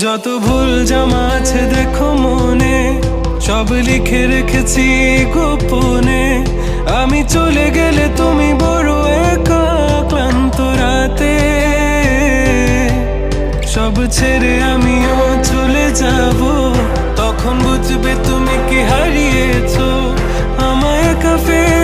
যত ভুল জামা আছে দেখো মনে, সব লিখে রেখেছি গোপনে। আমি চলে গেলে তুমি বড় একা ক্লান্ত রাতে, সব ছেড়ে আমিও চলে যাব। তখন বুঝবে তুমি কি হারিয়েছো, আমায় একা ফেলে